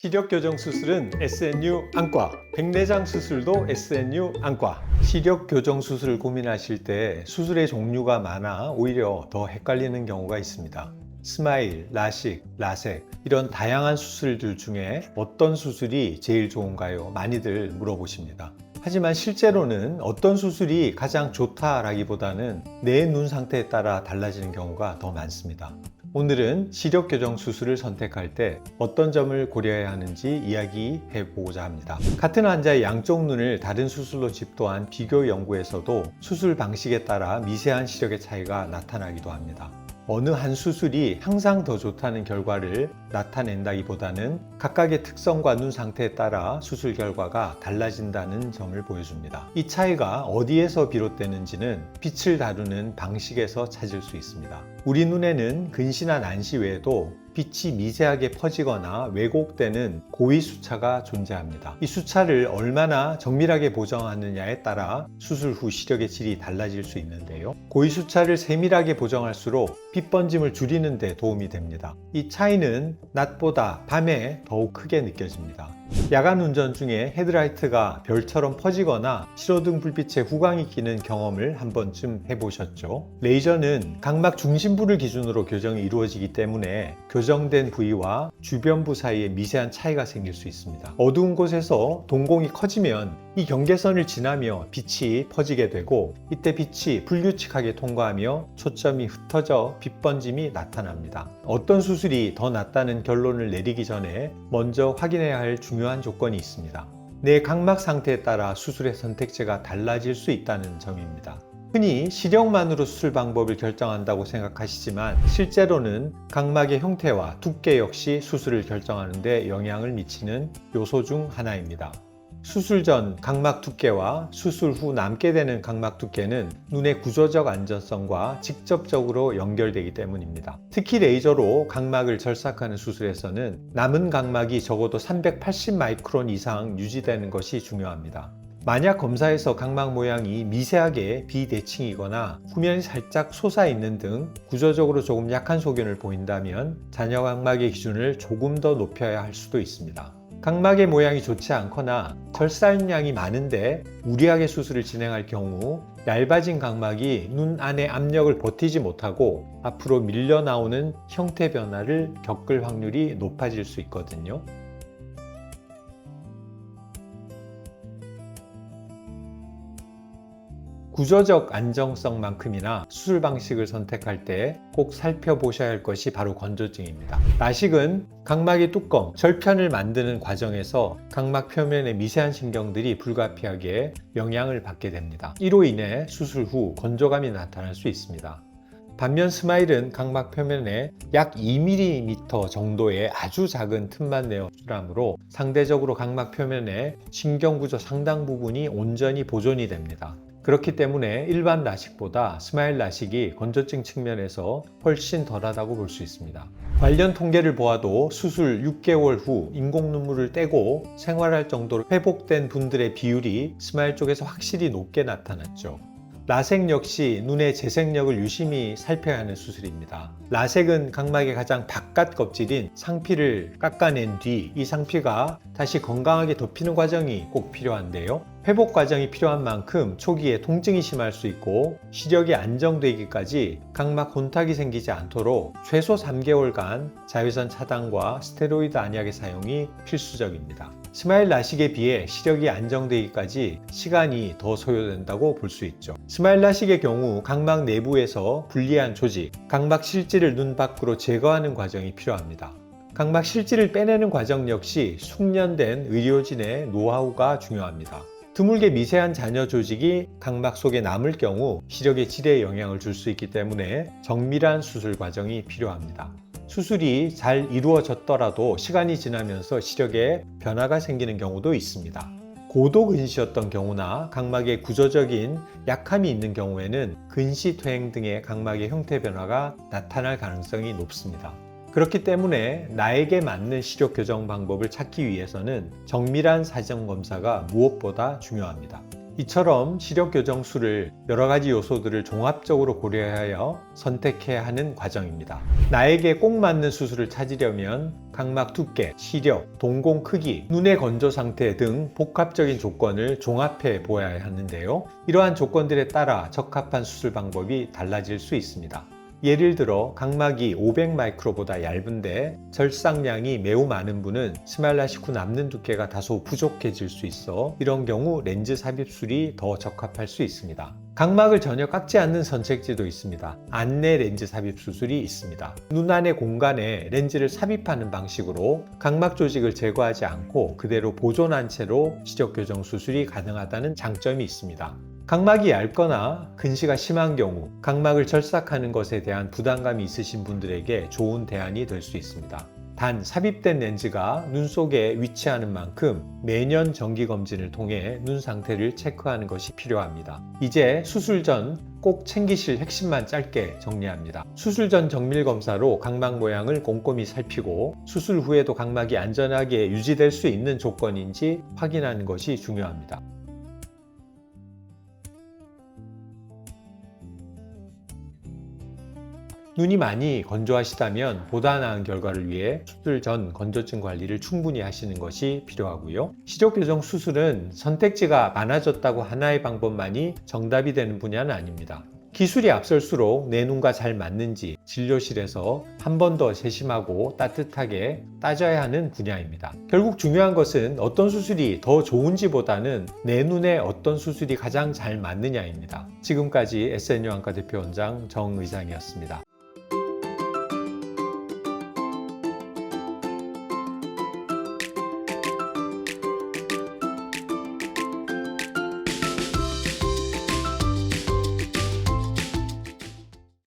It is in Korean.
시력 교정 수술은 SNU 안과, 백내장 수술도 SNU 안과. 시력 교정 수술을 고민하실 때 수술의 종류가 많아 오히려 더 헷갈리는 경우가 있습니다. 스마일, 라식, 라섹 이런 다양한 수술들 중에 어떤 수술이 제일 좋은가요? 많이들 물어보십니다. 하지만 실제로는 어떤 수술이 가장 좋다라기보다는 내 눈 상태에 따라 달라지는 경우가 더 많습니다. 오늘은 시력 교정 수술을 선택할 때 어떤 점을 고려해야 하는지 이야기해 보고자 합니다. 같은 환자의 양쪽 눈을 다른 수술로 집도한 비교 연구에서도 수술 방식에 따라 미세한 시력의 차이가 나타나기도 합니다. 어느 한 수술이 항상 더 좋다는 결과를 나타낸다기보다는 각각의 특성과 눈 상태에 따라 수술 결과가 달라진다는 점을 보여줍니다. 이 차이가 어디에서 비롯되는지는 빛을 다루는 방식에서 찾을 수 있습니다. 우리 눈에는 근시나 난시 외에도 빛이 미세하게 퍼지거나 왜곡되는 고위 수차가 존재합니다. 이 수차를 얼마나 정밀하게 보정하느냐에 따라 수술 후 시력의 질이 달라질 수 있는데요. 고위 수차를 세밀하게 보정할수록 빛 번짐을 줄이는 데 도움이 됩니다. 이 차이는 낮보다 밤에 더욱 크게 느껴집니다. 야간 운전 중에 헤드라이트가 별처럼 퍼지거나 시로등 불빛에 후광이 끼는 경험을 한 번쯤 해보셨죠? 레이저는 각막 중심부를 기준으로 교정이 이루어지기 때문에 교정된 부위와 주변부 사이에 미세한 차이가 생길 수 있습니다. 어두운 곳에서 동공이 커지면 이 경계선을 지나며 빛이 퍼지게 되고 이때 빛이 불규칙하게 통과하며 초점이 흩어져 빛 번짐이 나타납니다. 어떤 수술이 더 낫다는 결론을 내리기 전에 먼저 확인해야 할 중요한 조건이 있습니다. 내 각막 상태에 따라 수술의 선택지가 달라질 수 있다는 점입니다. 흔히 시력만으로 수술 방법을 결정한다고 생각하시지만 실제로는 각막의 형태와 두께 역시 수술을 결정하는 데 영향을 미치는 요소 중 하나입니다. 수술 전 각막 두께와 수술 후 남게 되는 각막 두께는 눈의 구조적 안전성과 직접적으로 연결되기 때문입니다. 특히 레이저로 각막을 절삭하는 수술에서는 남은 각막이 적어도 380 마이크론 이상 유지되는 것이 중요합니다. 만약 검사에서 각막 모양이 미세하게 비대칭이거나 후면이 살짝 솟아있는 등 구조적으로 조금 약한 소견을 보인다면 잔여 각막의 기준을 조금 더 높여야 할 수도 있습니다. 각막의 모양이 좋지 않거나 절삭량이 많은데 무리하게 수술을 진행할 경우 얇아진 각막이 눈 안의 압력을 버티지 못하고 앞으로 밀려 나오는 형태 변화를 겪을 확률이 높아질 수 있거든요. 구조적 안정성만큼이나 수술 방식을 선택할 때 꼭 살펴보셔야 할 것이 바로 건조증입니다. 라식은 각막의 뚜껑, 절편을 만드는 과정에서 각막 표면의 미세한 신경들이 불가피하게 영향을 받게 됩니다. 이로 인해 수술 후 건조감이 나타날 수 있습니다. 반면 스마일은 각막 표면에 약 2mm 정도의 아주 작은 틈만 내어 수술하므로 상대적으로 각막 표면의 신경구조 상당 부분이 온전히 보존이 됩니다. 그렇기 때문에 일반 라식보다 스마일 라식이 건조증 측면에서 훨씬 덜하다고 볼 수 있습니다. 관련 통계를 보아도 수술 6개월 후 인공 눈물을 떼고 생활할 정도로 회복된 분들의 비율이 스마일 쪽에서 확실히 높게 나타났죠. 라섹 역시 눈의 재생력을 유심히 살펴야 하는 수술입니다. 라섹은 각막의 가장 바깥 껍질인 상피를 깎아낸 뒤 이 상피가 다시 건강하게 덮이는 과정이 꼭 필요한데요. 회복 과정이 필요한 만큼 초기에 통증이 심할 수 있고 시력이 안정되기까지 각막 혼탁이 생기지 않도록 최소 3개월간 자외선 차단과 스테로이드 안약의 사용이 필수적입니다. 스마일 라식에 비해 시력이 안정되기까지 시간이 더 소요된다고 볼 수 있죠. 스마일 라식의 경우 각막 내부에서 분리한 조직, 각막 실지를 눈 밖으로 제거하는 과정이 필요합니다. 각막 실지를 빼내는 과정 역시 숙련된 의료진의 노하우가 중요합니다. 드물게 미세한 잔여 조직이 각막 속에 남을 경우 시력의 질에 영향을 줄 수 있기 때문에 정밀한 수술 과정이 필요합니다. 수술이 잘 이루어졌더라도 시간이 지나면서 시력에 변화가 생기는 경우도 있습니다. 고도 근시였던 경우나 각막의 구조적인 약함이 있는 경우에는 근시 퇴행 등의 각막의 형태 변화가 나타날 가능성이 높습니다. 그렇기 때문에 나에게 맞는 시력 교정 방법을 찾기 위해서는 정밀한 사전 검사가 무엇보다 중요합니다. 이처럼 시력 교정술을 여러 가지 요소들을 종합적으로 고려하여 선택해야 하는 과정입니다. 나에게 꼭 맞는 수술을 찾으려면 각막 두께, 시력, 동공 크기, 눈의 건조 상태 등 복합적인 조건을 종합해 보아야 하는데요. 이러한 조건들에 따라 적합한 수술 방법이 달라질 수 있습니다. 예를 들어 각막이 500마이크로보다 얇은데 절삭량이 매우 많은 분은 스마일라식 후 남는 두께가 다소 부족해질 수 있어 이런 경우 렌즈 삽입술이 더 적합할 수 있습니다. 각막을 전혀 깎지 않는 선택지도 있습니다. 안내 렌즈 삽입 수술이 있습니다. 눈 안의 공간에 렌즈를 삽입하는 방식으로 각막 조직을 제거하지 않고 그대로 보존한 채로 시력 교정 수술이 가능하다는 장점이 있습니다. 각막이 얇거나 근시가 심한 경우 각막을 절삭하는 것에 대한 부담감이 있으신 분들에게 좋은 대안이 될 수 있습니다. 단 삽입된 렌즈가 눈 속에 위치하는 만큼 매년 정기검진을 통해 눈 상태를 체크하는 것이 필요합니다. 이제 수술 전 꼭 챙기실 핵심만 짧게 정리합니다. 수술 전 정밀검사로 각막 모양을 꼼꼼히 살피고 수술 후에도 각막이 안전하게 유지될 수 있는 조건인지 확인하는 것이 중요합니다. 눈이 많이 건조하시다면 보다 나은 결과를 위해 수술 전 건조증 관리를 충분히 하시는 것이 필요하고요. 시력 교정 수술은 선택지가 많아졌다고 하나의 방법만이 정답이 되는 분야는 아닙니다. 기술이 앞설수록 내 눈과 잘 맞는지 진료실에서 한 번 더 세심하고 따뜻하게 따져야 하는 분야입니다. 결국 중요한 것은 어떤 수술이 더 좋은지보다는 내 눈에 어떤 수술이 가장 잘 맞느냐입니다. 지금까지 SNU 안과 대표 원장 정의장이었습니다.